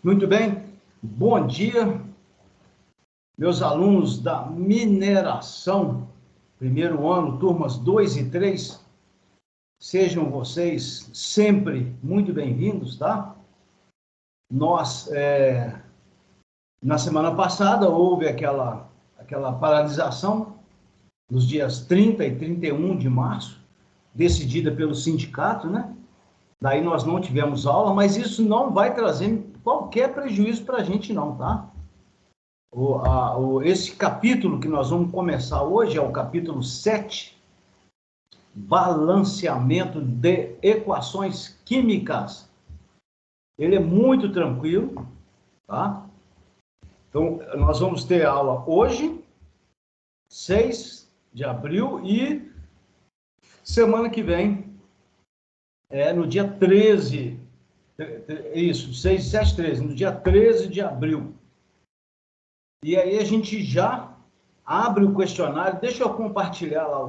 Muito bem, bom dia, meus alunos da mineração, primeiro ano, turmas 2 e 3, sejam vocês sempre muito bem-vindos, tá? Nós, na semana passada, houve aquela paralisação nos dias 30 e 31 de março, decidida pelo sindicato, né? Daí nós não tivemos aula, mas isso não vai trazer qualquer prejuízo para a gente não, tá? Esse capítulo que nós vamos começar hoje é o capítulo 7, balanceamento de equações químicas. Ele é muito tranquilo, tá? Então, nós vamos ter aula hoje, 6 de abril, e semana que vem, no dia 13, isso, 6, 7, 13, no dia 13 de abril. E aí a gente já abre o questionário. Deixa eu compartilhar lá,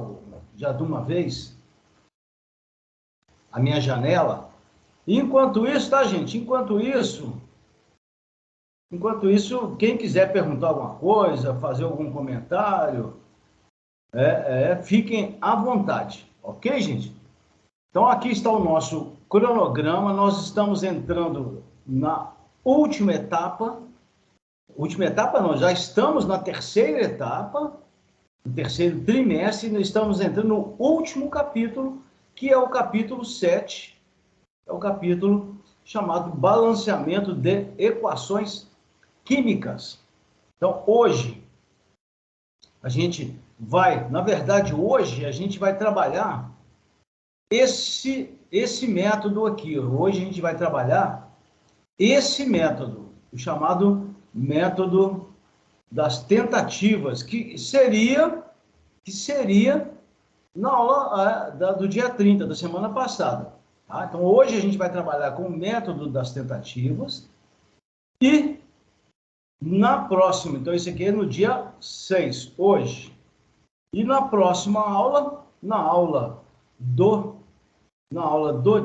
já de uma vez, a minha janela. Enquanto isso, tá, gente? Enquanto isso, quem quiser perguntar alguma coisa, fazer algum comentário, fiquem à vontade, ok, gente? Então, aqui está o nosso cronograma. Nós estamos entrando na última etapa. Última etapa não, já estamos na terceira etapa, no terceiro trimestre, nós estamos entrando no último capítulo, que é o capítulo 7, é o capítulo chamado balanceamento de equações químicas. Então, hoje, a gente vai, na verdade, hoje a gente vai trabalhar esse método aqui. Hoje a gente vai trabalhar esse método, o chamado método das tentativas, que seria na aula do dia 30, da semana passada. Tá? Então, hoje a gente vai trabalhar com o método das tentativas e na próxima, então esse aqui é no dia 6, hoje. E na próxima aula, na aula do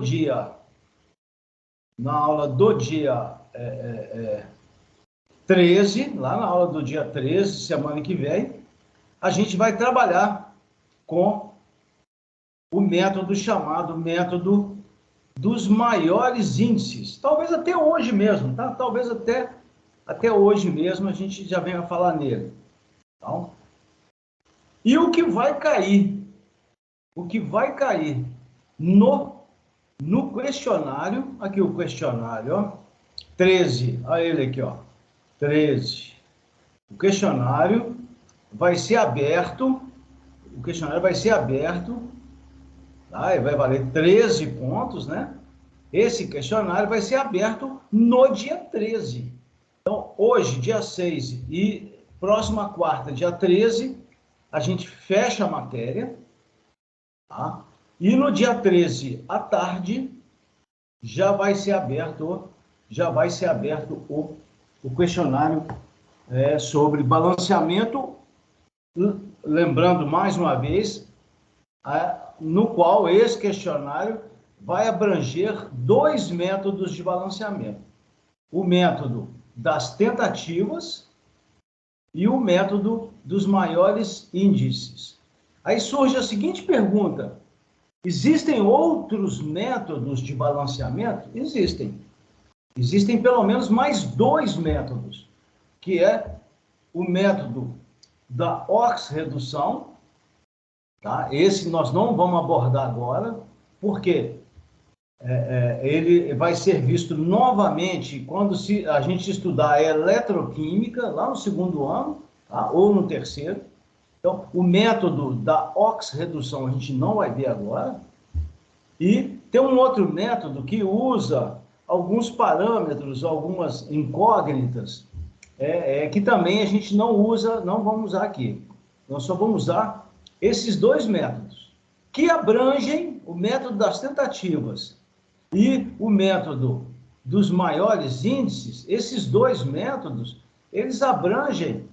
dia 13, lá na aula do dia 13, semana que vem, a gente vai trabalhar com o método chamado método dos maiores índices. Talvez até hoje mesmo, tá? Talvez até hoje mesmo a gente já venha falar nele. Então, e o que vai cair no questionário, aqui o questionário, ó, 13, olha ele aqui, ó, 13. O questionário vai ser aberto, tá? Vai valer 13 pontos, né? Esse questionário vai ser aberto no dia 13. Então, hoje, dia 6 e próxima quarta, dia 13, a gente fecha a matéria, tá? E no dia 13, à tarde, já vai ser aberto o questionário sobre balanceamento, lembrando mais uma vez, no qual esse questionário vai abranger 2 métodos de balanceamento. O método das tentativas e o método dos maiores índices. Aí surge a seguinte pergunta: existem outros métodos de balanceamento? Existem. Existem pelo menos mais 2 métodos, que é o método da oxirredução, tá? Esse nós não vamos abordar agora, porque ele vai ser visto novamente quando a gente estudar a eletroquímica, lá no segundo ano, tá? Ou no terceiro. Então, o método da oxirredução a gente não vai ver agora. E tem um outro método que usa alguns parâmetros, algumas incógnitas, que também a gente não vamos usar aqui. Nós só vamos usar esses 2 métodos, que abrangem o método das tentativas e o método dos maiores índices. Esses 2 métodos, eles abrangem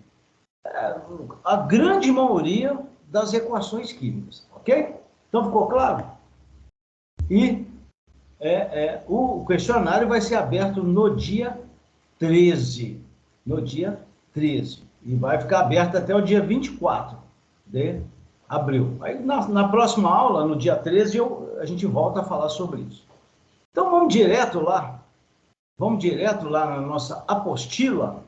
a grande maioria das equações químicas, ok? Então, ficou claro? E o questionário vai ser aberto no dia 13. No dia 13. E vai ficar aberto até o dia 24 de abril. Aí, na próxima aula, no dia 13, a gente volta a falar sobre isso. Então, vamos direto lá. Vamos direto lá na nossa apostila.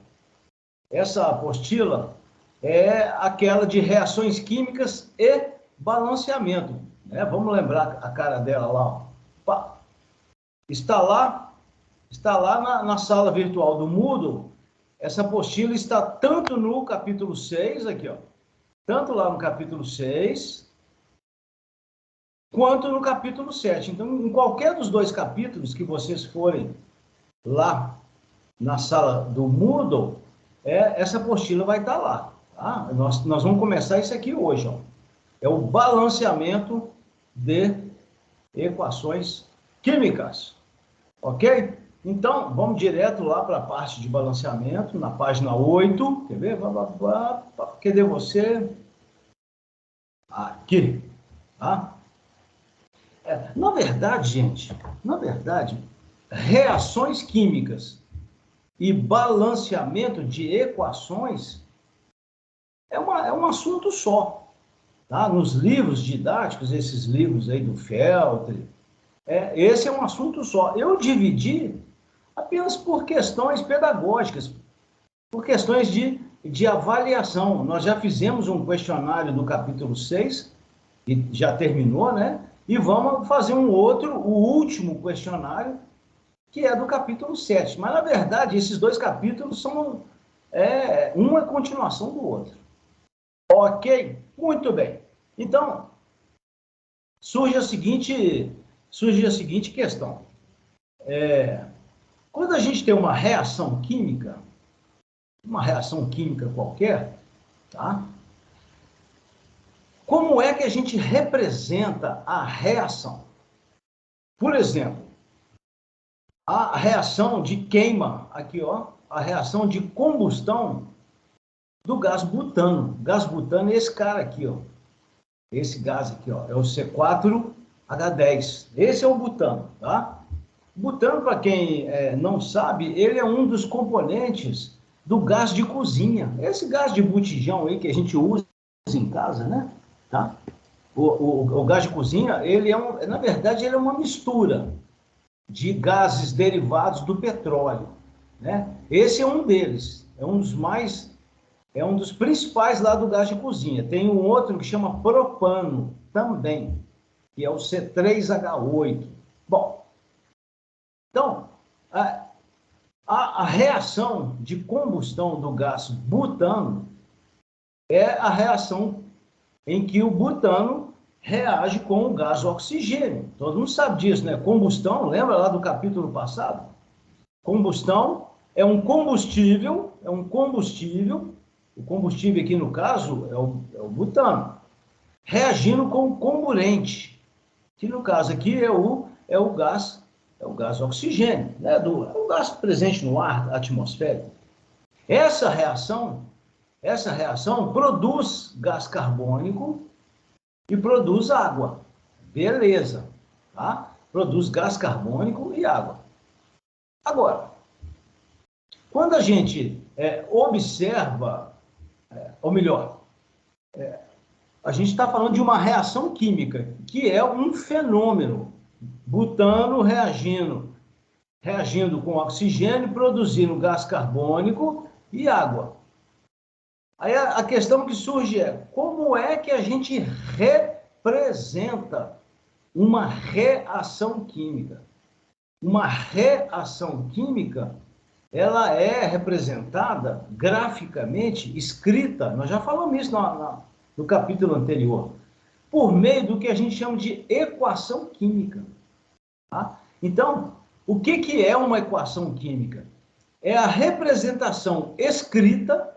Essa apostila é aquela de reações químicas e balanceamento. Né? Vamos lembrar a cara dela lá. Ó. Pá. Está lá na sala virtual do Moodle. Essa apostila está tanto no capítulo 6, aqui, ó, tanto lá no capítulo 6, quanto no capítulo 7. Então, em qualquer dos dois capítulos que vocês forem lá na sala do Moodle, essa apostila vai estar lá. Tá? Nós vamos começar isso aqui hoje. Ó. É o balanceamento de equações químicas. Ok? Então, vamos direto lá para a parte de balanceamento, na página 8. Quer ver? Cadê você? Aqui. Tá? Na verdade, gente, reações químicas e balanceamento de equações é um assunto só. Tá? Nos livros didáticos, esses livros aí do Feltri, esse é um assunto só. Eu dividi apenas por questões pedagógicas, por questões de avaliação. Nós já fizemos um questionário do capítulo 6, que já terminou, né? E vamos fazer um outro, o último questionário, que é do capítulo 7. Mas, na verdade, esses dois capítulos são uma continuação do outro. Ok? Muito bem. Então, surge a seguinte questão. Quando a gente tem uma reação química qualquer, tá? Como é que a gente representa a reação? Por exemplo, a reação de queima, aqui, ó, a reação de combustão do gás butano. O gás butano é esse cara aqui, ó. Esse gás aqui, ó, é o C4H10. Esse é o butano, tá? Butano, para quem não sabe, ele é um dos componentes do gás de cozinha. Esse gás de botijão aí que a gente usa em casa, né? Tá? O gás de cozinha, na verdade, ele é uma mistura de gases derivados do petróleo, né? Esse é um deles, é um dos principais lá do gás de cozinha. Tem um outro que chama propano também, que é o C3H8. Bom, então, a reação de combustão do gás butano é a reação em que o butano reage com o gás oxigênio. Todo mundo sabe disso, né? Combustão, lembra lá do capítulo passado? Combustão é um combustível, o combustível aqui no caso é o butano, reagindo com o comburente, que no caso aqui é o gás oxigênio, né? É o gás presente no ar atmosférico. Essa reação produz gás carbônico e produz água. Beleza, tá? Produz gás carbônico e água. Agora, quando a gente observa, ou melhor, a gente está falando de uma reação química, que é um fenômeno. Butano reagindo com oxigênio, produzindo gás carbônico e água. Aí a questão que surge é, como é que a gente representa uma reação química? Uma reação química, ela é representada graficamente, escrita, nós já falamos isso no capítulo anterior, por meio do que a gente chama de equação química. Tá? Então, o que é uma equação química? É a representação escrita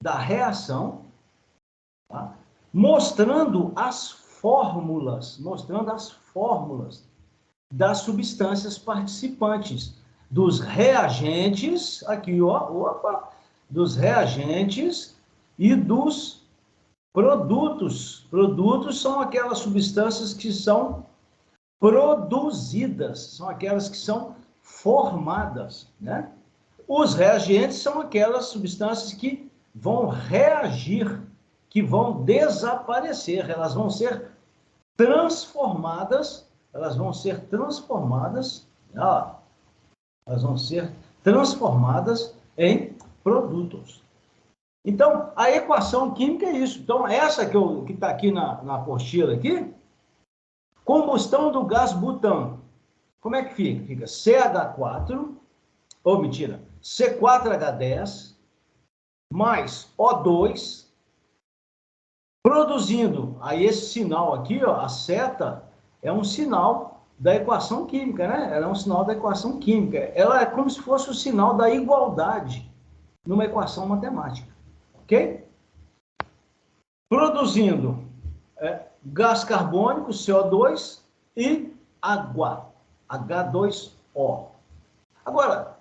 da reação, tá? mostrando as fórmulas das substâncias participantes, dos reagentes, aqui, ó, dos reagentes e dos produtos. Produtos são aquelas substâncias que são produzidas, são aquelas que são formadas, né? os reagentes são aquelas substâncias que vão reagir, que vão desaparecer, elas vão ser transformadas, elas vão ser transformadas em produtos. Então, a equação química é isso. Então, essa que está aqui na apostila aqui, combustão do gás butano. Como é que fica? Fica CH4, C4H10, mais O2, produzindo, aí esse sinal aqui, ó, a seta, é um sinal da equação química, né? Ela é um sinal da equação química. Ela é como se fosse o sinal da igualdade numa equação matemática, ok? Produzindo gás carbônico, CO2, e água, H2O. Agora,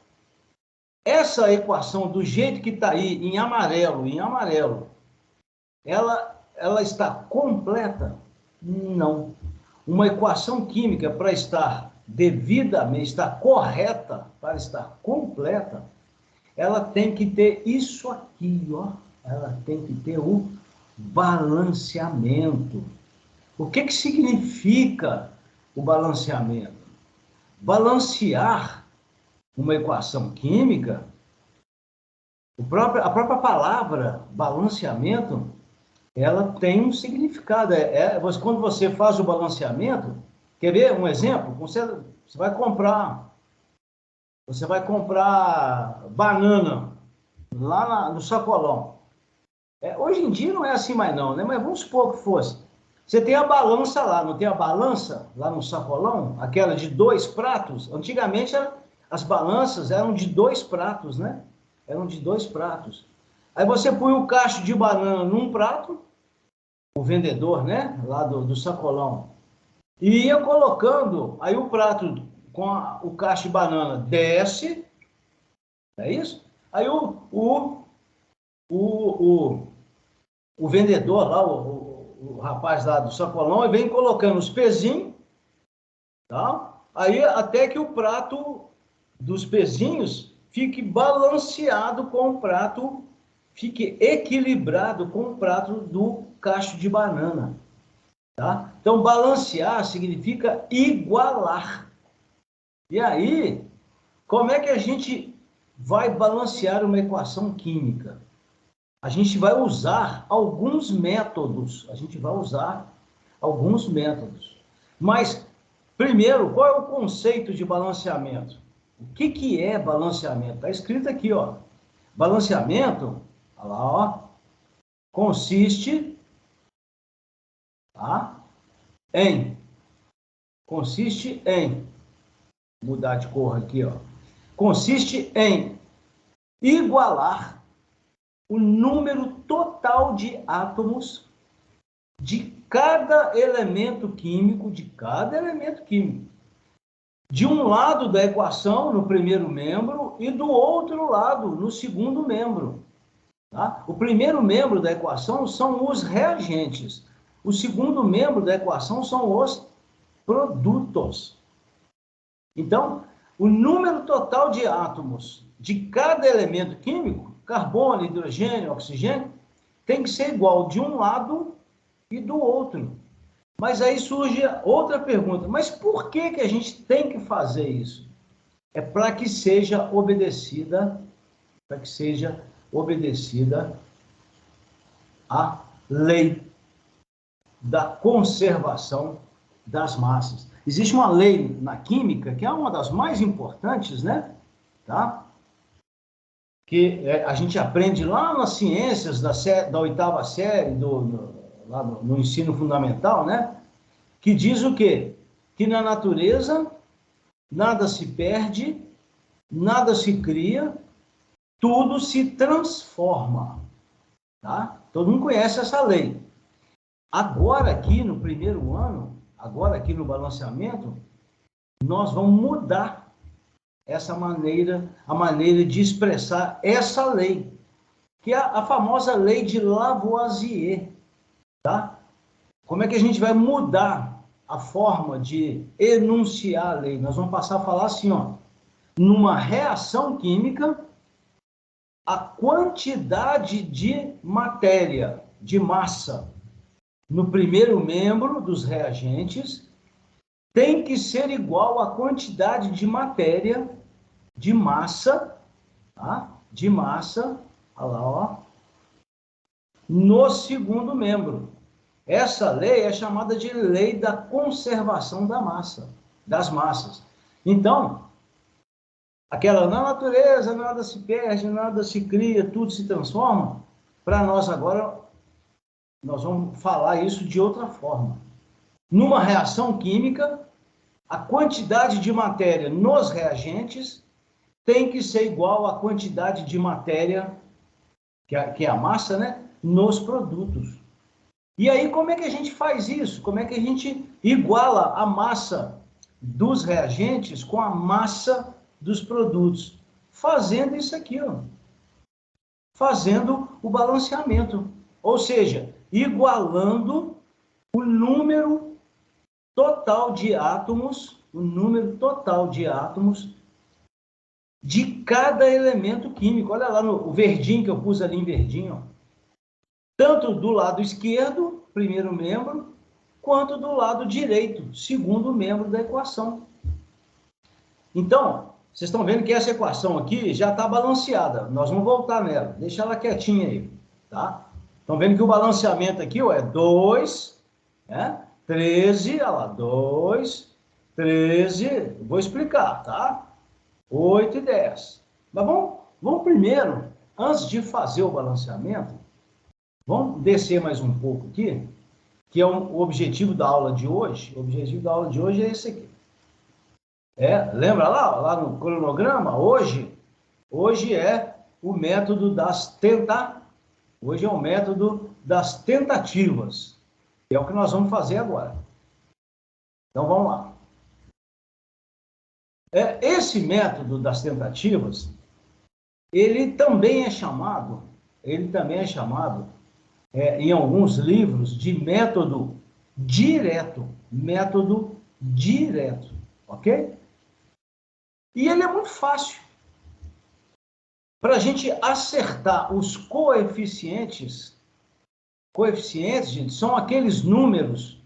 essa equação, do jeito que está aí, em amarelo, ela está completa? Não. Uma equação química, para estar devidamente, estar correta, para estar completa, ela tem que ter isso aqui, ó. Ela tem que ter o balanceamento. O que significa o balanceamento? Balancear uma equação química, a própria palavra balanceamento, ela tem um significado. Quando você faz o balanceamento, quer ver um exemplo? Você vai comprar banana lá no sacolão. Hoje em dia não é assim mais não, né? Mas vamos supor que fosse. Você tem a balança lá, não tem a balança lá no sacolão? Aquela de 2 pratos? Antigamente as balanças eram de 2 pratos, né? Eram de 2 pratos. Aí você põe o cacho de banana num prato, o vendedor, né? Lá do sacolão. E ia colocando, aí o prato com o cacho de banana desce, é isso? Aí o vendedor lá, o rapaz lá do sacolão, vem colocando os pezinhos, tá? Aí até que o prato dos pezinhos fique balanceado com o prato, fique equilibrado com o prato do cacho de banana, tá? Então, balancear significa igualar. E aí, como é que a gente vai balancear uma equação química? A gente vai usar alguns métodos. Mas, primeiro, qual é o conceito de balanceamento? O que é balanceamento? Está escrito aqui, ó. Balanceamento, olha lá, ó, consiste em, mudar de cor aqui, ó. Consiste em igualar o número total de átomos de cada elemento químico, de um lado da equação, no primeiro membro, e do outro lado, no segundo membro. Tá? O primeiro membro da equação são os reagentes. O segundo membro da equação são os produtos. Então, o número total de átomos de cada elemento químico, carbono, hidrogênio, oxigênio, tem que ser igual de um lado e do outro. Mas aí surge outra pergunta, mas por que a gente tem que fazer isso? É para que seja obedecida, a lei da conservação das massas. Existe uma lei na química, que é uma das mais importantes, né? Tá? Que a gente aprende lá nas ciências da 8ª série, lá no ensino fundamental, né? Que diz o quê? Que na natureza nada se perde, nada se cria, tudo se transforma. Tá? Todo mundo conhece essa lei. Agora aqui no primeiro ano, agora aqui no balanceamento, nós vamos mudar essa maneira, a maneira de expressar essa lei, que é a famosa lei de Lavoisier, tá? Como é que a gente vai mudar a forma de enunciar a lei? Nós vamos passar a falar assim, ó, numa reação química, a quantidade de matéria, de massa, no primeiro membro dos reagentes tem que ser igual à quantidade de matéria, de massa, tá? De massa, olha lá, ó, no segundo membro. Essa lei é chamada de lei da conservação da massa, das massas. Então, aquela na natureza, nada se perde, nada se cria, tudo se transforma. Para nós agora, nós vamos falar isso de outra forma. Numa reação química, a quantidade de matéria nos reagentes tem que ser igual à quantidade de matéria, que é a massa, né, nos produtos. E aí, como é que a gente faz isso? Como é que a gente iguala a massa dos reagentes com a massa dos produtos? Fazendo isso aqui, ó. Fazendo o balanceamento. Ou seja, igualando o número total de átomos, de cada elemento químico. Olha lá no verdinho que eu pus ali em verdinho, ó. Tanto do lado esquerdo, primeiro membro, quanto do lado direito, segundo membro da equação. Então, vocês estão vendo que essa equação aqui já está balanceada. Nós vamos voltar nela. Deixa ela quietinha aí, tá? Estão vendo que o balanceamento aqui, ó, é 2, né? 13, olha lá, 2, 13, vou explicar, tá? 8 e 10. Mas vamos primeiro, antes de fazer o balanceamento, vamos descer mais um pouco aqui, que é o objetivo da aula de hoje. O objetivo da aula de hoje é esse aqui. Lembra lá no cronograma? Hoje é o método hoje é o método das tentativas, que é o que nós vamos fazer agora. Então, vamos lá. Esse método das tentativas, ele também é chamado, em alguns livros, de método direto, ok? E ele é muito fácil. Para a gente acertar os coeficientes, gente, são aqueles números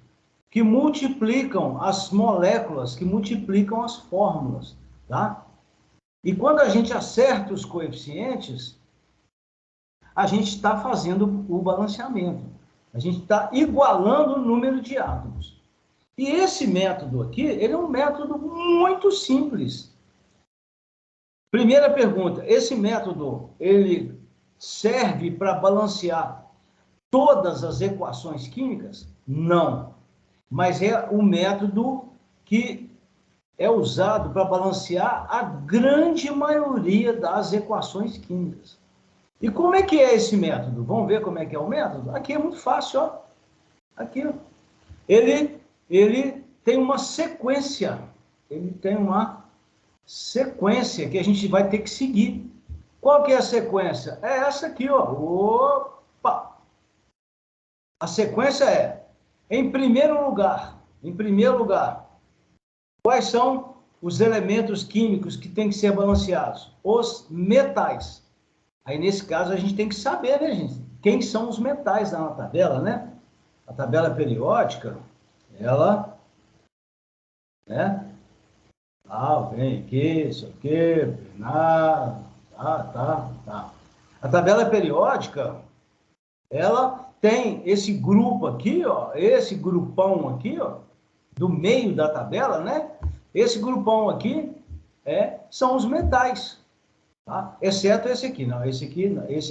que multiplicam as moléculas, que multiplicam as fórmulas, tá? E quando a gente acerta os coeficientes, a gente está fazendo o balanceamento. A gente está igualando o número de átomos. E esse método aqui, ele é um método muito simples. Primeira pergunta, esse método, ele serve para balancear todas as equações químicas? Não. Mas é o método que é usado para balancear a grande maioria das equações químicas. E como é que é esse método? Vamos ver como é que é o método? Aqui é muito fácil, ó. Aqui, ó. Ele tem uma sequência. Que a gente vai ter que seguir. Qual que é a sequência? É essa aqui, ó. Opa! A sequência é, em primeiro lugar, quais são os elementos químicos que têm que ser balanceados? Os metais. Aí, nesse caso, a gente tem que saber, né, gente? Quem são os metais lá na tabela, né? A tabela periódica, ela, né? Vem aqui, isso aqui, tá. A tabela periódica, ela tem esse grupo aqui, ó, esse grupão aqui, ó, do meio da tabela, né? Esse grupão aqui são os metais, tá? Exceto esse aqui, não, esse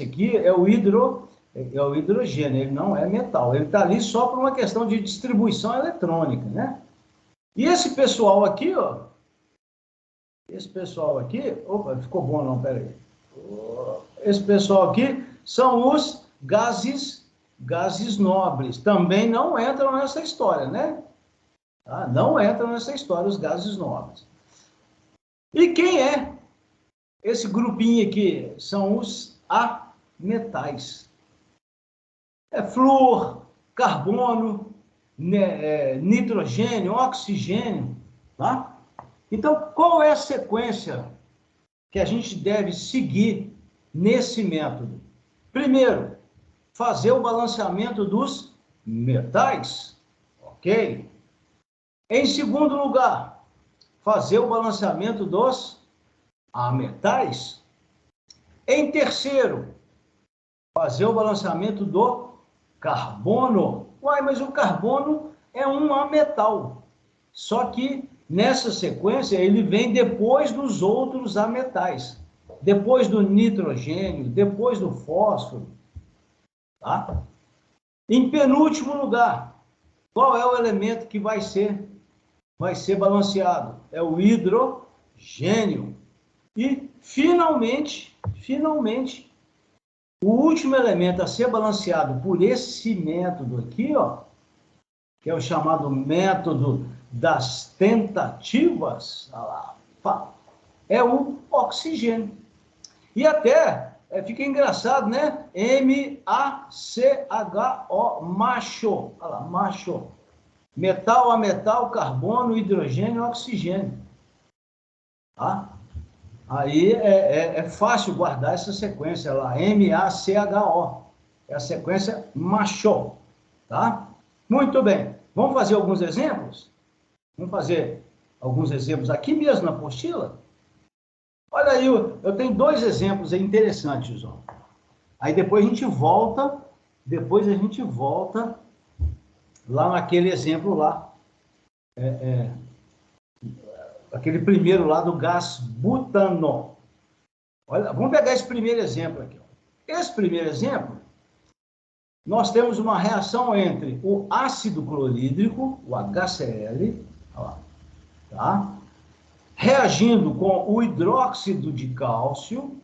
aqui é o hidrogênio, ele não é metal, ele está ali só por uma questão de distribuição eletrônica, né? E esse pessoal aqui, ó, opa, ficou bom não, peraí. Esse pessoal aqui são os gases nobres, também não entram nessa história, né? Tá? Não entram nessa história os gases nobres. E quem é esse grupinho aqui? São os ametais. Flúor, carbono, nitrogênio, oxigênio, tá? Então, qual é a sequência que a gente deve seguir nesse método? Primeiro, fazer o balanceamento dos metais, ok? Em segundo lugar, fazer o balanceamento dos ametais. Em terceiro, fazer o balanceamento do carbono. Uai, mas o carbono é um ametal. Só que nessa sequência ele vem depois dos outros ametais. Depois do nitrogênio, depois do fósforo. Tá? Em penúltimo lugar, qual é o elemento que vai ser balanceado? É o hidrogênio. E, finalmente, o último elemento a ser balanceado por esse método aqui, ó, que é o chamado método das tentativas, é o oxigênio. E até fica engraçado, né? MaCH-O, macho. Olha lá, macho. Metal a metal, carbono, hidrogênio, oxigênio. Tá? Aí é fácil guardar essa sequência lá, MaCH-O. É a sequência macho. Tá? Muito bem. Vamos fazer alguns exemplos? Vamos fazer alguns exemplos aqui mesmo na apostila? Olha aí, eu tenho dois exemplos interessantes, ó. Aí depois a gente volta lá naquele exemplo lá, aquele primeiro lá do gás butano. Olha, vamos pegar esse primeiro exemplo aqui. Ó. Esse primeiro exemplo, nós temos uma reação entre o ácido clorídrico, o HCl, ó lá, tá? Reagindo com o hidróxido de cálcio,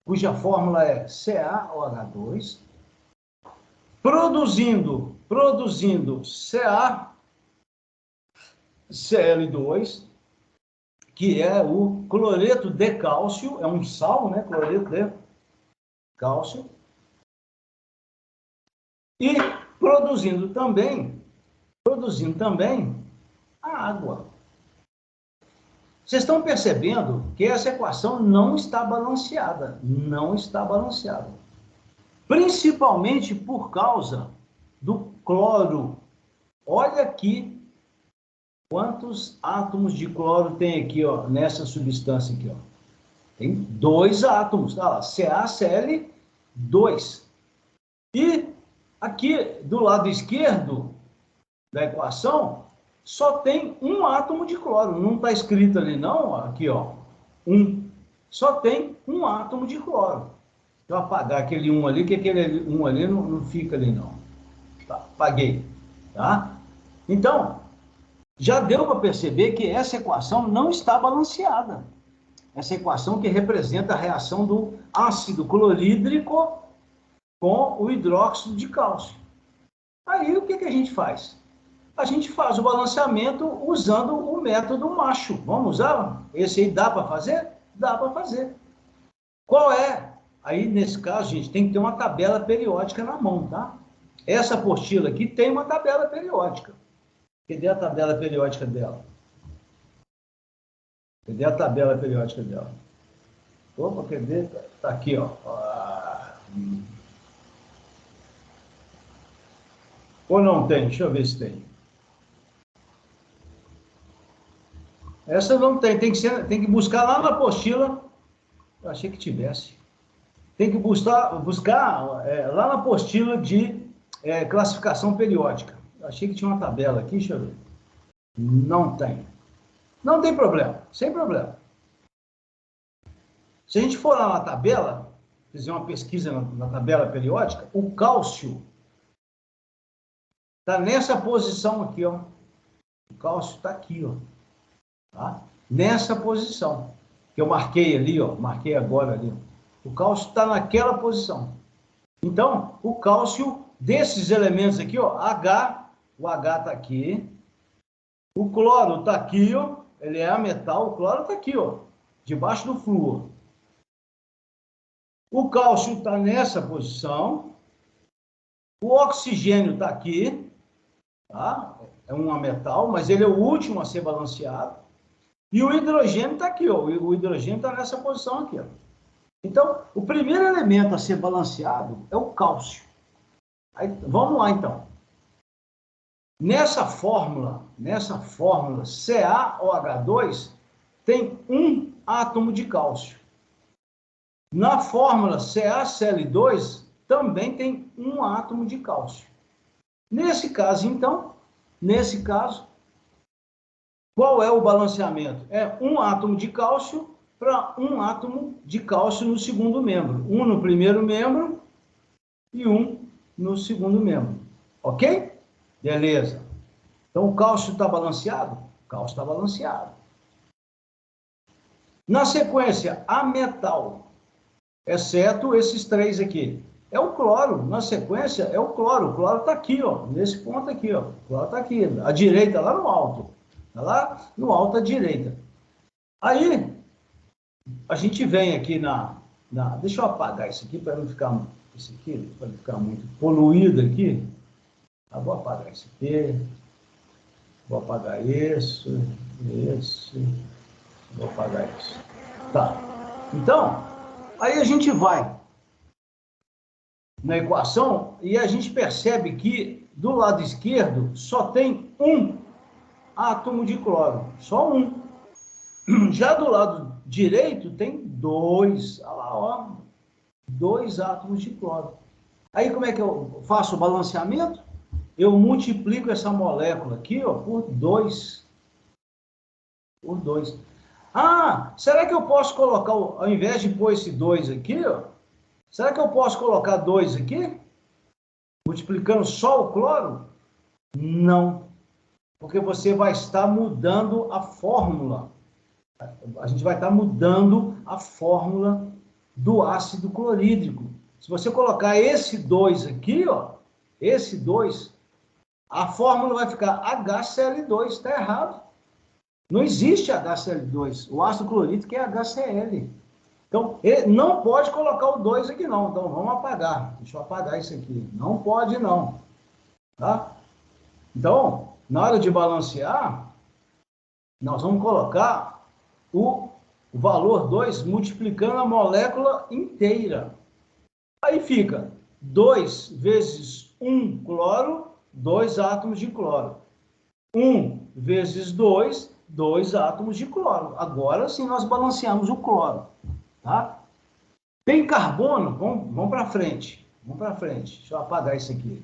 cuja fórmula é CaOH2, produzindo CaCl2, que é o cloreto de cálcio, é um sal, né? Cloreto de cálcio. E produzindo também a água. Vocês estão percebendo que essa equação não está balanceada. Principalmente por causa do cloro. Olha aqui quantos átomos de cloro tem aqui, ó, nessa substância aqui, ó. Tem 2 átomos, tá lá, CaCl2. E aqui do lado esquerdo da equação, só tem um átomo de cloro. Não está escrito ali, não. Aqui, ó. Só tem um átomo de cloro. Deixa eu apagar aquele 1 ali, que aquele 1 ali não fica ali, não. Tá, apaguei. Tá? Então, já deu para perceber que essa equação não está balanceada. Essa equação que representa a reação do ácido clorídrico com o hidróxido de cálcio. Aí, o que a gente faz? A gente faz o balanceamento usando o método macho. Vamos usar? Esse aí dá para fazer? Dá para fazer. Qual é? Aí, nesse caso, gente, tem que ter uma tabela periódica na mão, tá? Essa apostila aqui tem uma tabela periódica. Cadê a tabela periódica dela? Cadê a tabela periódica dela? Opa, cadê? Tá aqui, ó. Ou não tem? Deixa eu ver se tem. Essa não tem, tem que buscar lá na apostila. Eu achei que tivesse. Tem que buscar lá na apostila de classificação periódica. Eu achei que tinha uma tabela aqui, deixa eu ver. Não tem. Não tem problema, sem problema. Se a gente for lá na tabela, fizer uma pesquisa na tabela periódica, o cálcio está nessa posição aqui, ó. O cálcio está aqui, ó. Tá? Nessa posição que eu marquei ali, ó, marquei agora ali. O cálcio está naquela posição. Então, o cálcio desses elementos aqui, ó, o H está aqui, o cloro está aqui, ó, ele é ametal, o cloro está aqui, ó, debaixo do flúor. O cálcio está nessa posição, o oxigênio está aqui, tá? É um ametal, mas ele é o último a ser balanceado. E o hidrogênio está aqui, ó. O hidrogênio está nessa posição aqui, ó. Então, o primeiro elemento a ser balanceado é o cálcio. Aí, vamos lá, então. Nessa fórmula CaOH2 tem um átomo de cálcio. Na fórmula CaCl2 também tem um átomo de cálcio. Nesse caso, então, qual é o balanceamento? É um átomo de cálcio para um átomo de cálcio no segundo membro. Um no primeiro membro e um no segundo membro. Ok? Beleza. Então, o cálcio está balanceado? O cálcio está balanceado. Na sequência, a metal, exceto esses três aqui. É o cloro. Na sequência, é o cloro. O cloro está aqui, ó, nesse ponto aqui. Ó. O cloro está aqui, à direita, lá no alto. Está lá no alto à direita. Aí, a gente vem aqui deixa eu apagar isso aqui para não ficar muito poluído aqui. Vou apagar isso aqui. Vou apagar isso. Vou apagar isso. Tá. Então, aí a gente vai na equação e a gente percebe que do lado esquerdo só tem um átomo de cloro. Só um. Já do lado direito tem dois. Olha lá, ó. 2 átomos de cloro. Aí como é que eu faço o balanceamento? Eu multiplico essa molécula aqui, ó, por 2. Por 2. Ah, será que eu posso colocar, ao invés de pôr esse 2 aqui, ó, será que eu posso colocar 2 aqui? Multiplicando só o cloro? Não. Porque você vai estar mudando a fórmula. A gente vai estar mudando a fórmula do ácido clorídrico. Se você colocar esse 2 aqui, ó, esse 2, a fórmula vai ficar HCl2, está errado. Não existe HCl2. O ácido clorídrico é HCl. Então, não pode colocar o 2 aqui não. Então, vamos apagar. Deixa eu apagar isso aqui. Não pode não. Tá? Então, na hora de balancear, nós vamos colocar o valor 2 multiplicando a molécula inteira. Aí fica 2 vezes 1 cloro, 2 átomos de cloro. 1 vezes 2, 2 átomos de cloro. Agora sim nós balanceamos o cloro. Tá? Tem carbono? Vamos para frente. Vamos para frente. Deixa eu apagar isso aqui.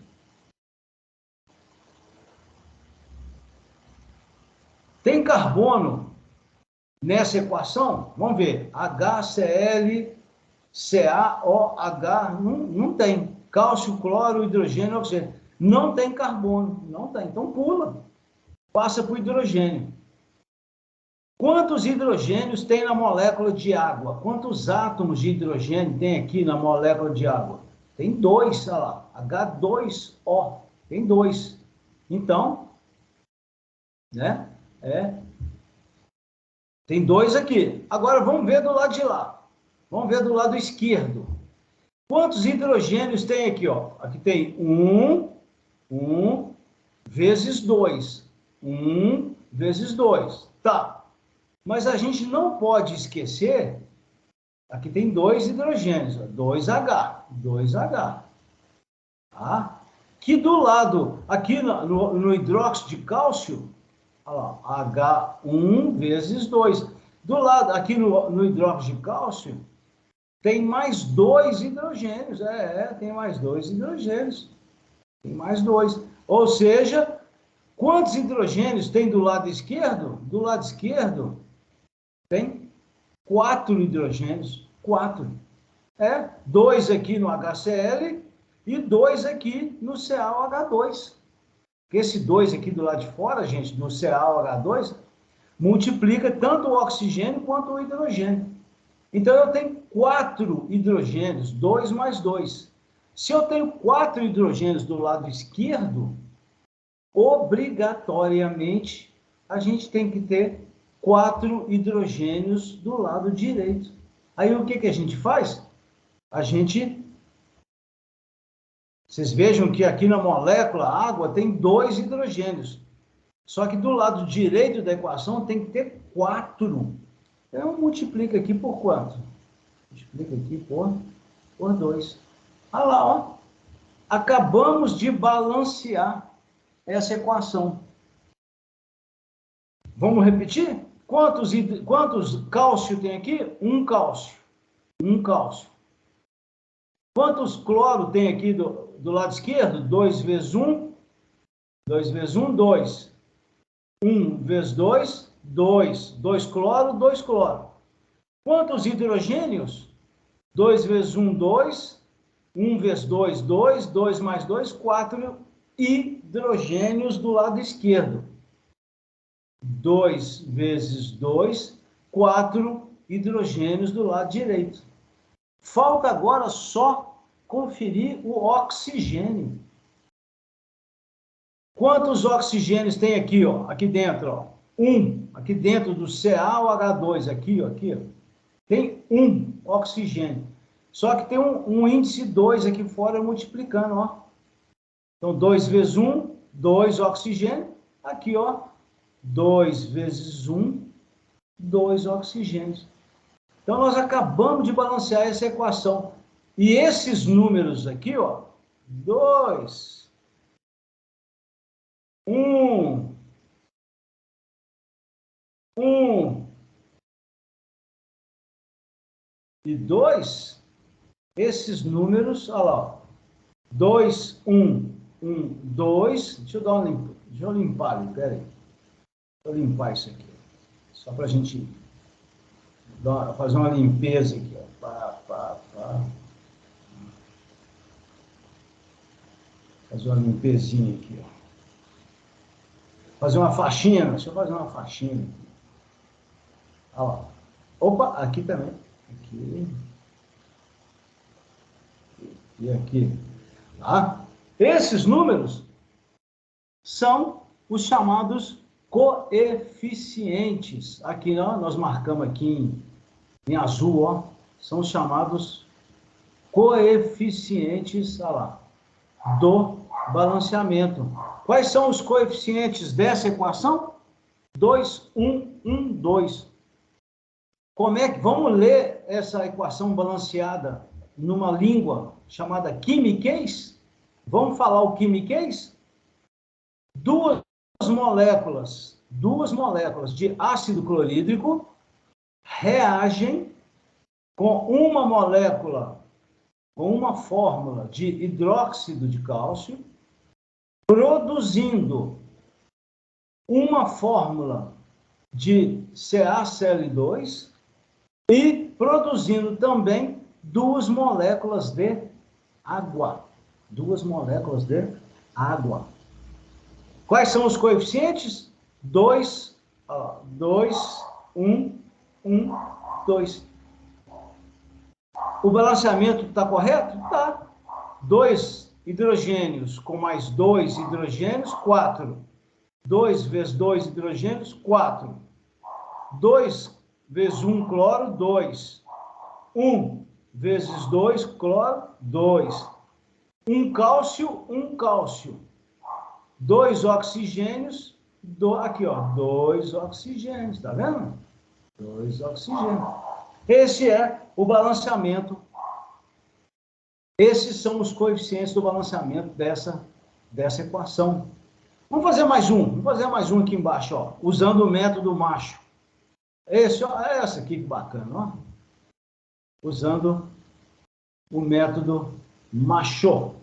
Tem carbono nessa equação? Vamos ver. HCl, CaOH, não tem. Cálcio, cloro, hidrogênio, oxigênio. Não tem carbono. Não tem. Então pula. Passa para o hidrogênio. Quantos hidrogênios tem na molécula de água? Quantos átomos de hidrogênio tem aqui na molécula de água? Tem 2, olha lá. H2O. Tem 2. Então, né? Tem 2 aqui. Agora vamos ver do lado de lá. Vamos ver do lado esquerdo. Quantos hidrogênios tem aqui, ó? Aqui tem 1 vezes 2. 1 vezes 2. Tá. Mas a gente não pode esquecer, aqui tem 2 hidrogênios, 2H. Tá? Que do lado, aqui no hidróxido de cálcio, olha lá, H1 vezes 2. Do lado, aqui no hidróxido de cálcio, tem mais 2 hidrogênios. Tem mais 2 hidrogênios. Tem mais 2. Ou seja, quantos hidrogênios tem do lado esquerdo? Do lado esquerdo tem 4 hidrogênios. 4. 2 aqui no HCl e 2 aqui no CaOH2. Esse 2 aqui do lado de fora, gente, no CaOH2, multiplica tanto o oxigênio quanto o hidrogênio. Então, eu tenho 4 hidrogênios, 2 mais 2. Se eu tenho 4 hidrogênios do lado esquerdo, obrigatoriamente, a gente tem que ter 4 hidrogênios do lado direito. Aí, o que a gente faz? Vocês vejam que aqui na molécula água tem 2 hidrogênios. Só que do lado direito da equação tem que ter 4. Então, multiplica aqui por quanto? Explica aqui por 2. Olha lá, ó. Acabamos de balancear essa equação. Vamos repetir? Quantos cálcio tem aqui? Um cálcio. Um cálcio. Quantos cloro tem aqui do lado esquerdo? 2 vezes 1. 2 vezes 1, 2. 1 vezes 2, 2. 2 cloro, 2 cloro. Quantos hidrogênios? 2 vezes 1, 2. 1 vezes 2, 2. 2 mais 2, 4 hidrogênios do lado esquerdo. 2 vezes 2, 4 hidrogênios do lado direito. Falta agora só conferir o oxigênio. Quantos oxigênios tem aqui, ó? Aqui dentro, ó. 1. Aqui dentro do CaOH2, aqui, ó. Tem 1 oxigênio. Só que tem um índice 2 aqui fora multiplicando, ó. Então, 2 vezes 1, 2 oxigênio. Aqui, ó. 2 vezes 1, 2 oxigênios. Então, nós acabamos de balancear essa equação. E esses números aqui, ó. 2, 1, 1 e 2, esses números, olha lá, 2, 1, 1, 2, deixa eu limpar ali, peraí. Deixa eu limpar isso aqui, só para a gente fazer uma limpeza aqui, ó. Fazer uma limpezinha aqui, ó. Fazer uma faxina, deixa eu fazer uma faxina aqui. Olha lá. Opa, aqui também. Aqui. E aqui. Tá? Esses números são os chamados coeficientes. Aqui, ó, nós marcamos aqui em azul, ó, são os chamados coeficientes, olha lá, do balanceamento. Quais são os coeficientes dessa equação? 2, 1, 1, 2. Como é que vamos ler essa equação balanceada numa língua chamada quimiquez? Vamos falar o quimiquez? Duas moléculas de ácido clorídrico reagem com uma molécula, com uma fórmula de hidróxido de cálcio, produzindo uma fórmula de CaCl2 e produzindo também 2 moléculas de água. 2 moléculas de água. Quais são os coeficientes? 2, 1, 1, 2. O balanceamento está correto? Está. 2 hidrogênios com mais 2 hidrogênios, 4. 2 vezes 2 hidrogênios, 4. 2 vezes 1 cloro, 2. 1 vezes 2 cloro, 2. 1 cálcio, 1 cálcio. 2 oxigênios, aqui, ó, 2 oxigênios, tá vendo? 2 oxigênios. Esse é o balanceamento. Esses são os coeficientes do balanceamento dessa equação. Vamos fazer mais um aqui embaixo, ó, usando o método macho. Essa aqui que bacana, ó. Usando o método macho.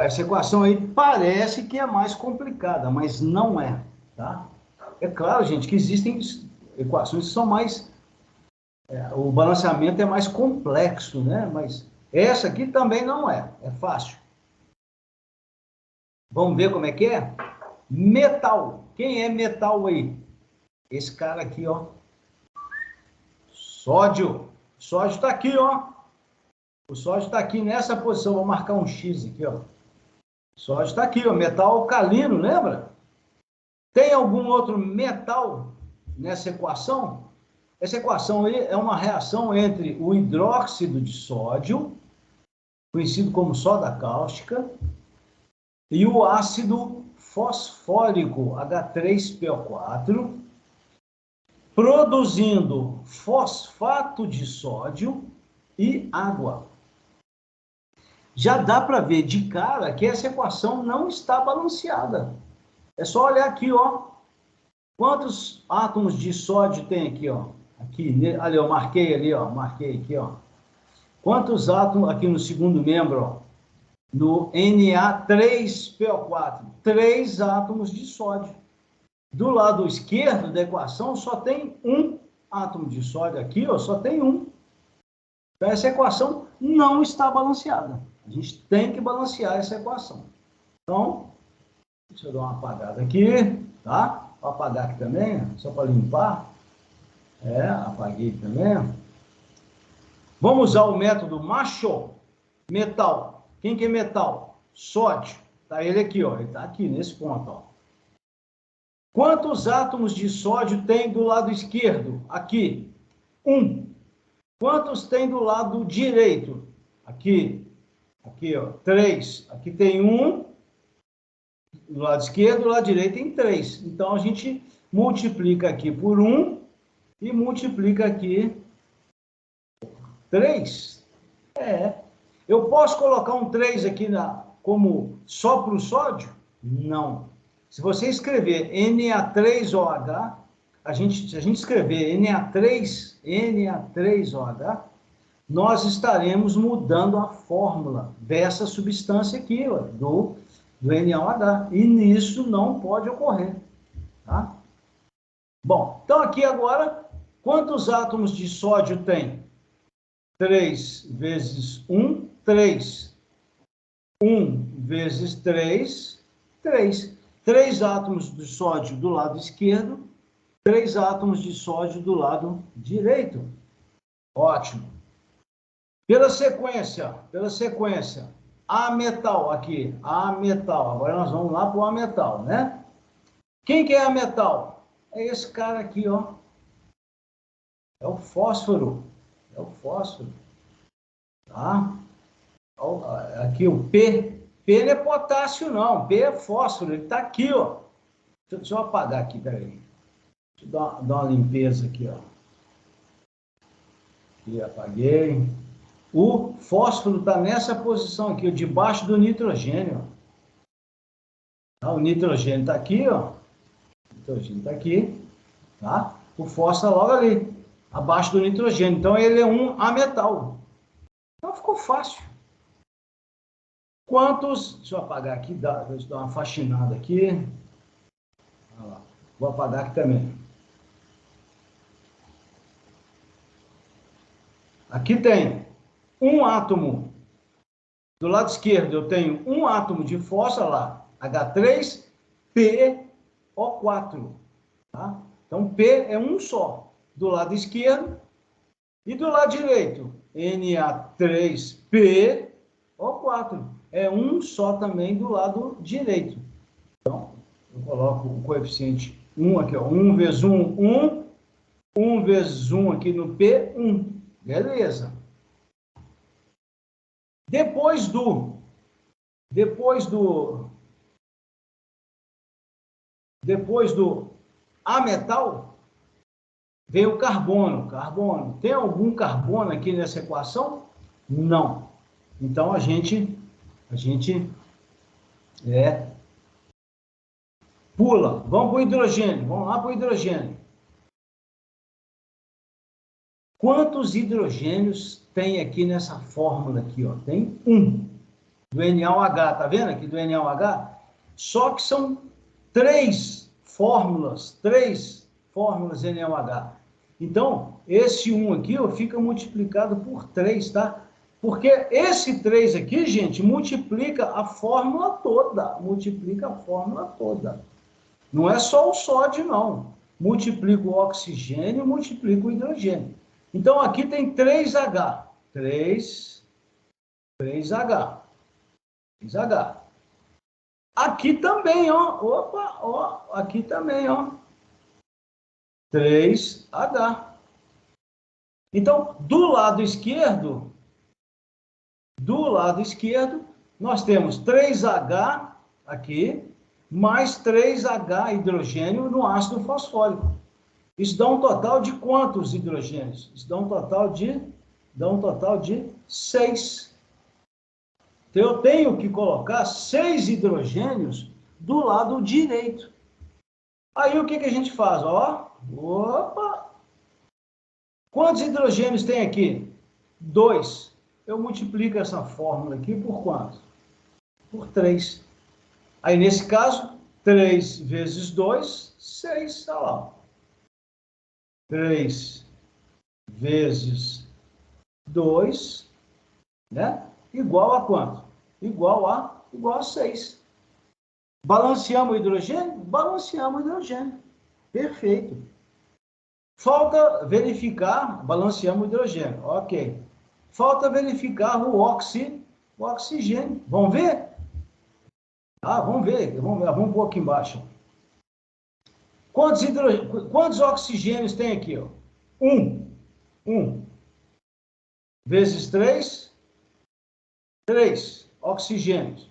Essa equação aí parece que é mais complicada, mas não é, tá? É claro, gente, que existem equações que são mais... o balanceamento é mais complexo, né? Mas essa aqui também não é fácil. Vamos ver como é que é? Metal. Quem é metal aí? Esse cara aqui, ó. Sódio. O sódio está aqui, ó. O sódio está aqui nessa posição. Vou marcar um X aqui, ó. O sódio está aqui, ó. Metal alcalino, lembra? Tem algum outro metal nessa equação? Essa equação aí é uma reação entre o hidróxido de sódio, conhecido como soda cáustica, e o ácido fosfórico, H3PO4, produzindo fosfato de sódio e água. Já dá para ver de cara que essa equação não está balanceada. É só olhar aqui, ó. Quantos átomos de sódio tem aqui, ó? Aqui, ali, eu marquei ali, ó. Marquei aqui, ó. Quantos átomos aqui no segundo membro, ó? No Na3PO4. 3 átomos de sódio. Do lado esquerdo da equação só tem um átomo de sódio. Aqui, ó, só tem um. Então, essa equação não está balanceada. A gente tem que balancear essa equação. Então, deixa eu dar uma apagada aqui, tá? Vou apagar aqui também, só para limpar. Apaguei também. Vamos usar o método macho metal. Quem que é metal? Sódio. Tá ele aqui, ó. Ele tá aqui nesse ponto, ó. Quantos átomos de sódio tem do lado esquerdo? Aqui. 1. Quantos tem do lado direito? Aqui. Aqui, ó. 3. Aqui tem 1. Do lado esquerdo, do lado direito tem 3. Então, a gente multiplica aqui por 1 e multiplica aqui 3. Eu posso colocar um 3 aqui como só para o sódio? Não. Se você escrever Na3OH, se a gente escrever Na3OH, nós estaremos mudando a fórmula dessa substância aqui, ó, do NaOH. E nisso não pode ocorrer. Tá? Bom, então aqui agora, quantos átomos de sódio tem? 3 vezes 1, 3. 1 vezes 3, 3. 3 átomos de sódio do lado esquerdo, 3 átomos de sódio do lado direito. Ótimo. Pela sequência, ametal aqui, ametal. Agora nós vamos lá para o ametal, né? Quem que é ametal? É esse cara aqui, ó. É o fósforo. É o fósforo. Tá? Aqui o P. P não é potássio, não. P é fósforo. Ele está aqui, ó. Deixa eu apagar aqui, peraí. Deixa eu dar uma limpeza aqui, ó. Aqui, apaguei. O fósforo está nessa posição aqui, ó, debaixo do nitrogênio. Tá? O nitrogênio está aqui, ó. O nitrogênio está aqui. Tá? O fósforo está logo ali, abaixo do nitrogênio. Então, ele é um ametal. Então, ficou fácil. Quantos... Deixa eu apagar aqui, deixa eu dar uma faxinada aqui. Olha lá. Vou apagar aqui também. Aqui tem um átomo. Do lado esquerdo, eu tenho um átomo de fósforo lá, H3PO4. Tá? Então, P é um só. Do lado esquerdo. E do lado direito, Na3PO4. É um só também do lado direito. Então, eu coloco o coeficiente 1 aqui, ó. 1 vezes 1, 1. 1 vezes 1 aqui no P, 1. Beleza. Depois do ametal, vem o carbono. Carbono. Tem algum carbono aqui nessa equação? Não. Então, a gente pula. Vamos para o hidrogênio. Vamos lá para o hidrogênio. Quantos hidrogênios tem aqui nessa fórmula aqui, ó? Tem um. Do NaOH, tá vendo aqui do NaOH? Só que são 3 fórmulas NaOH. Então, esse 1 aqui, ó, fica multiplicado por 3, tá? Porque esse 3 aqui, gente, multiplica a fórmula toda. Não é só o sódio, não. Multiplica o oxigênio, multiplica o hidrogênio. Então, aqui tem 3H. 3H. Aqui também, ó. Opa, ó. Aqui também, ó. 3H. Então, do lado esquerdo, nós temos 3H aqui, mais 3H hidrogênio no ácido fosfórico. Isso dá um total de quantos hidrogênios? Isso dá um total de 6. Então, eu tenho que colocar 6 hidrogênios do lado direito. Aí, o que a gente faz? Ó, opa! Quantos hidrogênios tem aqui? 2. Eu multiplico essa fórmula aqui por quanto? Por 3. Aí, nesse caso, 3 vezes 2, 6. Olha lá. 3 vezes 2, né? Igual a quanto? Igual a 6. Balanceamos o hidrogênio? Balanceamos o hidrogênio. Perfeito. Falta verificar, balanceamos o hidrogênio. Ok. Falta verificar o oxigênio. Vamos ver? Vamos ver. Vamos pôr aqui embaixo. Quantos oxigênios tem aqui? Ó? 1 vezes 3, 3 oxigênios.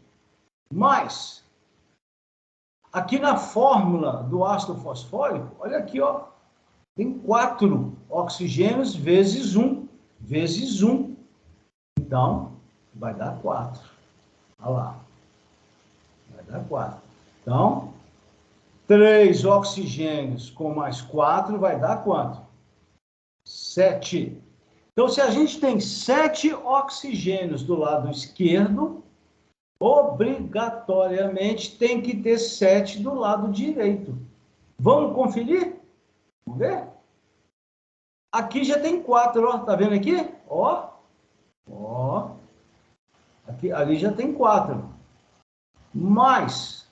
Mais, aqui na fórmula do ácido fosfórico, olha aqui, ó, tem 4 oxigênios vezes 1, vezes 1. Então, vai dar 4. Olha lá. Vai dar 4. Então, 3 oxigênios com mais 4 vai dar quanto? 7. Então, se a gente tem 7 oxigênios do lado esquerdo, obrigatoriamente tem que ter 7 do lado direito. Vamos conferir? Vamos ver? Aqui já tem 4, ó. Tá vendo aqui? Ó. Ó. Aqui, ali já tem 4. Mais.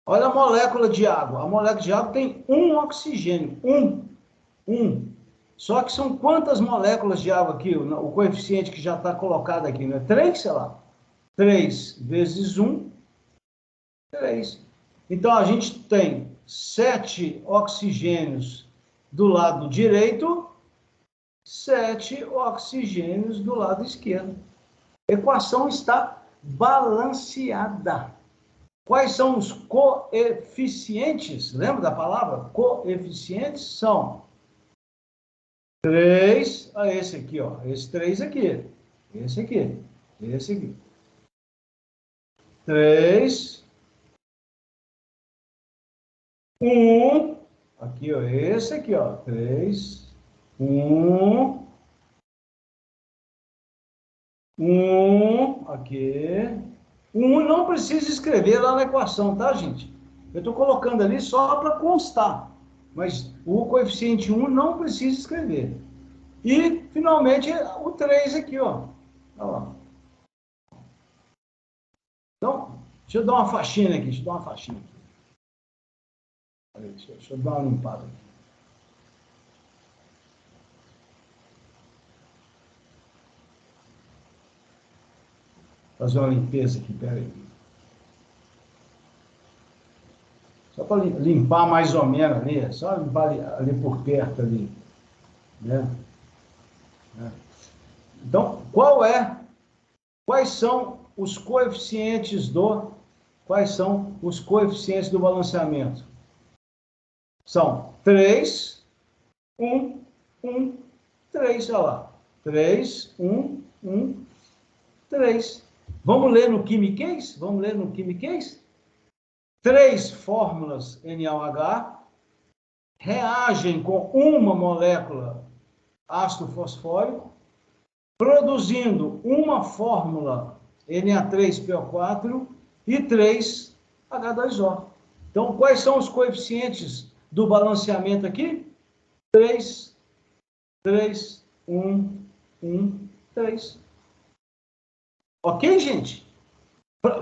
Olha a molécula de água. A molécula de água tem 1 oxigênio. 1. Só que são quantas moléculas de água aqui? O coeficiente que já está colocado aqui, não é 3, sei lá? 3 vezes 1, 3. Então, a gente tem 7 oxigênios do lado direito, 7 oxigênios do lado esquerdo. A equação está balanceada. Quais são os coeficientes? Lembra da palavra? Coeficientes são 3, esse aqui, ó. Esse 3 aqui. Esse aqui. Esse aqui. 3. 1. Aqui, ó. Esse aqui, ó. 3. 1. 1. Aqui. 1 não precisa escrever lá na equação, tá, gente? Eu estou colocando ali só para constar. Mas o coeficiente 1 não precisa escrever. E, finalmente, o 3 aqui, ó. Olha lá. Então, deixa eu dar uma faxina aqui. Deixa eu dar uma limpada aqui. Fazer uma limpeza aqui, peraí. Só para limpar mais ou menos ali, só limpar ali por perto ali, né? Então, quais são os coeficientes do balanceamento? São 3, 1, 1, 3, olha lá. 3, 1, 1, 3. Vamos ler no quimiquês? 3 fórmulas NaOH reagem com uma molécula ácido fosfórico, produzindo uma fórmula Na3PO4 e 3 H2O. Então, quais são os coeficientes do balanceamento aqui? 3, 3, 1, 1, 3. Ok, gente?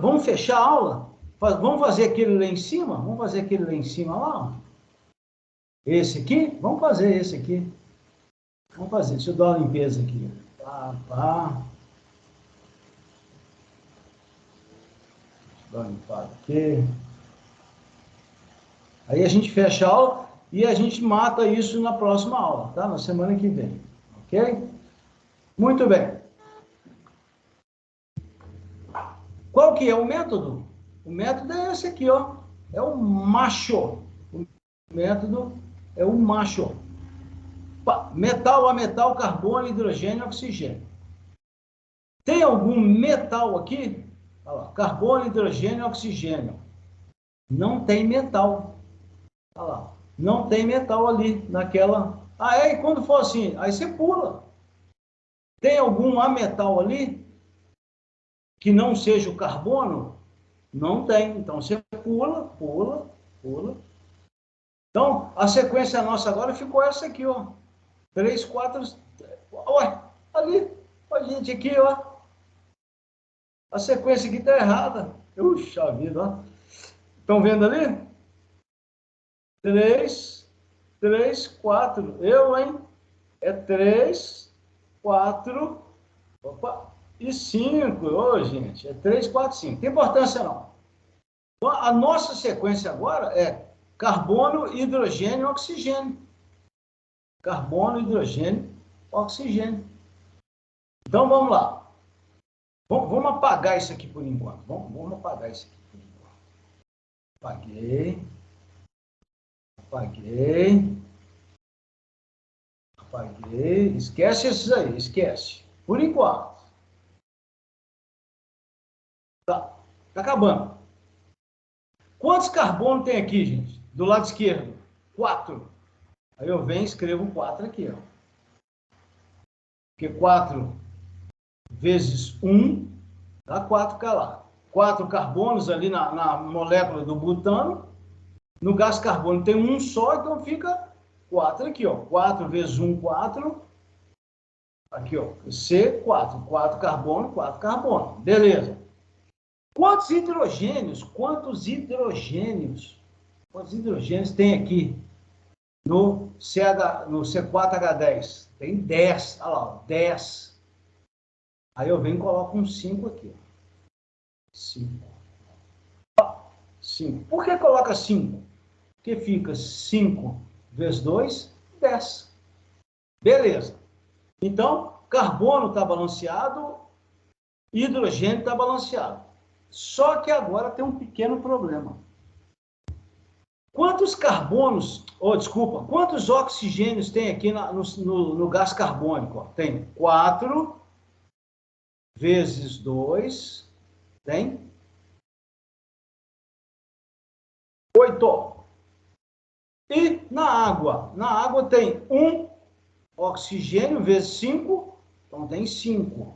Vamos fechar a aula? Vamos fazer aquele lá em cima? Lá? Esse aqui? Vamos fazer esse aqui. Deixa eu dar uma limpeza aqui. Pá. Deixa eu dar uma limpada aqui. Aí a gente fecha a aula e a gente mata isso na próxima aula, tá? Na semana que vem. Ok? Muito bem. Qual que é o método? O método é esse aqui, ó. É o macho. método é o macho. Metal a metal, carbono, hidrogênio, oxigênio. Tem algum metal aqui? Olha lá, carbono, hidrogênio, oxigênio. Não tem metal. Olha lá, não tem metal ali naquela. Ah, é? E quando for assim, aí você pula. Tem algum ametal ali que não seja o carbono? Não tem. Então você pula, pula, pula. Então a sequência nossa agora ficou essa aqui, ó. 3, 4. Ué, ali. A gente aqui, ó. A sequência aqui está errada. Puxa vida, ó. Estão vendo ali? 3, 3, 4. Eu, hein? É 3, 4, opa, e 5. Ô, gente, é 3, 4, 5. Não tem importância, não. Então, a nossa sequência agora é carbono, hidrogênio, oxigênio. Carbono, hidrogênio, oxigênio. Então, vamos lá. Vamos apagar isso aqui por enquanto. Vamos apagar isso aqui por enquanto. Apaguei. Apaguei. Apaguei. Esquece esses aí, esquece. Por enquanto. Tá. Tá acabando. Quantos carbonos tem aqui, gente? Do lado esquerdo? 4. Aí eu venho e escrevo 4 aqui, ó. Porque 4 vezes 1 dá 4K lá. 4 carbonos ali na molécula do butano. No gás carbônico tem um só, então fica 4 aqui, ó. 4 vezes 1, 4. Aqui, ó. C4. 4 carbono, 4 carbono. Beleza. Quantos hidrogênios? Quantos hidrogênios tem aqui no C4H10? Tem 10. Olha lá, 10. Aí eu venho e coloco um 5 aqui. 5. 5. Por que coloca 5? Porque fica 5 vezes 2, 10. Beleza. Então, carbono está balanceado, hidrogênio está balanceado. Só que agora tem um pequeno problema. Quantos carbonos, desculpa, quantos oxigênios tem aqui no gás carbônico? Tem 4 vezes 2, tem 8. E na água? Na água tem 1 oxigênio vezes 5, então tem 5.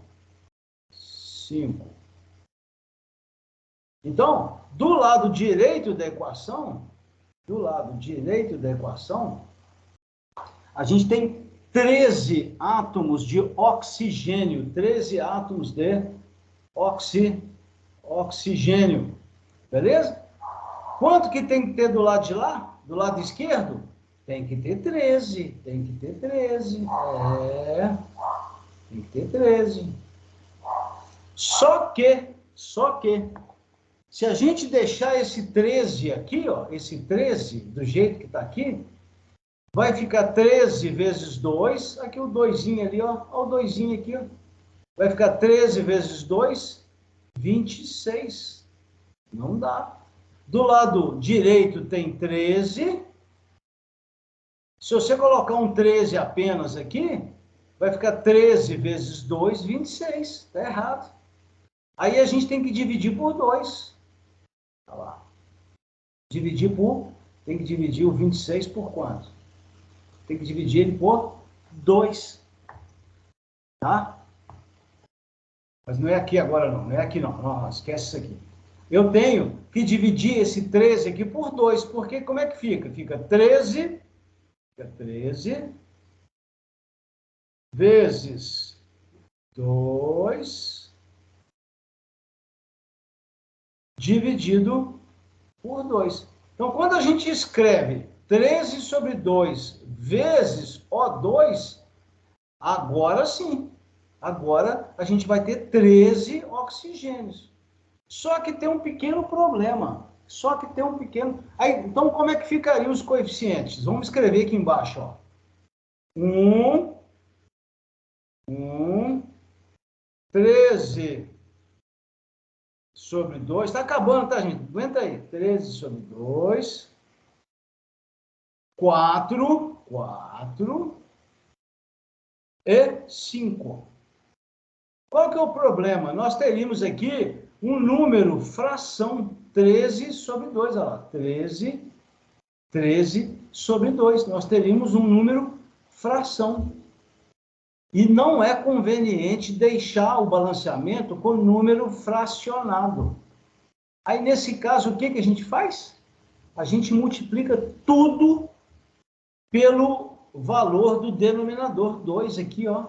5. Então, do lado direito da equação, a gente tem 13 átomos de oxigênio, 13 átomos de oxigênio, beleza? Quanto que tem que ter do lado de lá? Do lado esquerdo? Tem que ter 13, tem que ter 13, tem que ter 13. Só que, se a gente deixar esse 13 aqui, ó, esse 13, do jeito que está aqui, vai ficar 13 vezes 2, aqui o 2zinho ali, ó, o 2zinho aqui, ó, vai ficar 13 vezes 2, 26. Não dá. Do lado direito tem 13. Se você colocar um 13 apenas aqui, vai ficar 13 vezes 2, 26. Está errado. Aí a gente tem que dividir por 2. Olha lá. Tem que dividir o 26 por quanto? Tem que dividir ele por 2. Tá? Mas não é aqui agora não, não é aqui não. Não, esquece isso aqui. Eu tenho que dividir esse 13 aqui por 2, porque como é que fica? Fica 13 vezes 2 dividido por 2. Então, quando a gente escreve 13 sobre 2 vezes O2, agora sim, agora a gente vai ter 13 oxigênios. Só que tem um pequeno problema. Aí, então, como é que ficariam os coeficientes? Vamos escrever aqui embaixo, ó. 13 sobre 2. Está acabando, tá, gente? Aguenta aí. 13 sobre 2 4 e 5. Qual que é o problema? Nós teríamos aqui um número fração 13 sobre 2. Olha lá, 13 sobre 2. Nós teríamos um número fração. E não é conveniente deixar o balanceamento com número fracionado. Aí, nesse caso, o que a gente faz? A gente multiplica tudo pelo valor do denominador, 2 aqui, ó.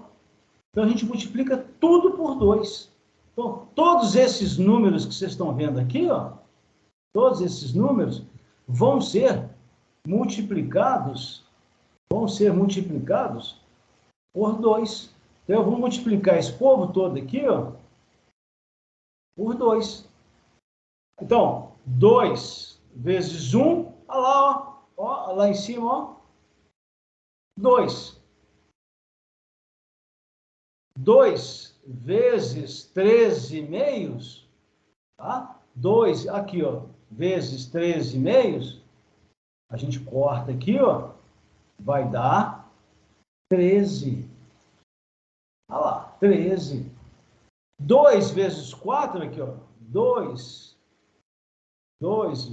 Então, a gente multiplica tudo por 2. Então, todos esses números que vocês estão vendo aqui, ó, todos esses números vão ser multiplicados por 2. Então, eu vou multiplicar esse povo todo aqui, ó, por 2. Então, 2 vezes 1, olha lá, ó, lá em cima, ó, 2. 2 vezes 13,5, tá? 2, aqui, ó, vezes 13,5, a gente corta aqui, ó, vai dar 13. Olha lá, 13. 2 vezes 4, aqui, ó, 2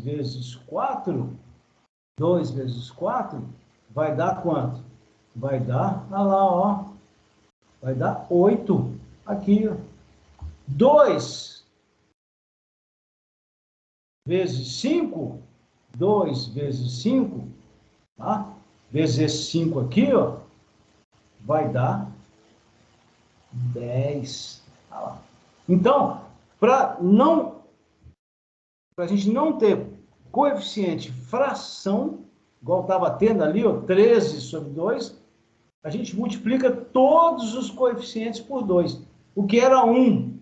vezes 4, 2 vezes 4, vai dar quanto? Vai dar, olha lá, ó, vai dar 8, aqui, ó. 2 vezes 5, 2 vezes 5, tá? Vezes esse 5 aqui, ó, vai dar 10. Olha lá. Então, para a gente não ter coeficiente fração, igual estava tendo ali, ó, 13 sobre 2, a gente multiplica todos os coeficientes por 2. O que era 1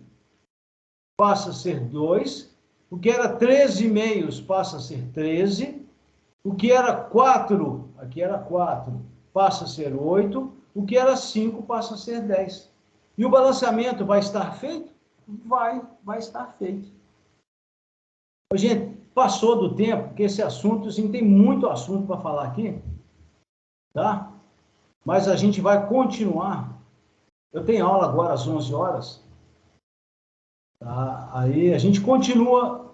passa a ser 2, o que era 13,5 passa a ser 13, o que era 4, aqui era 4, passa a ser 8, o que era 5 passa a ser 10. E o balanceamento vai estar feito? Vai estar feito. Gente, passou do tempo, porque esse assunto, assim, tem muito assunto para falar aqui, tá? Mas a gente vai continuar. Eu tenho aula agora às 11 horas. Tá? Aí a gente continua.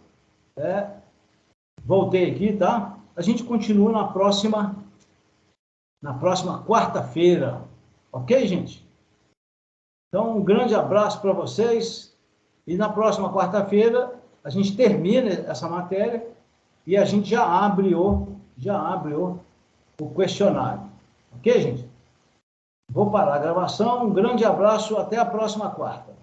Voltei aqui, tá? A gente continua na próxima quarta-feira. Ok, gente? Então, um grande abraço para vocês. E na próxima quarta-feira, a gente termina essa matéria e a gente já abre o questionário. Ok, gente? Vou parar a gravação. Um grande abraço. Até a próxima quarta.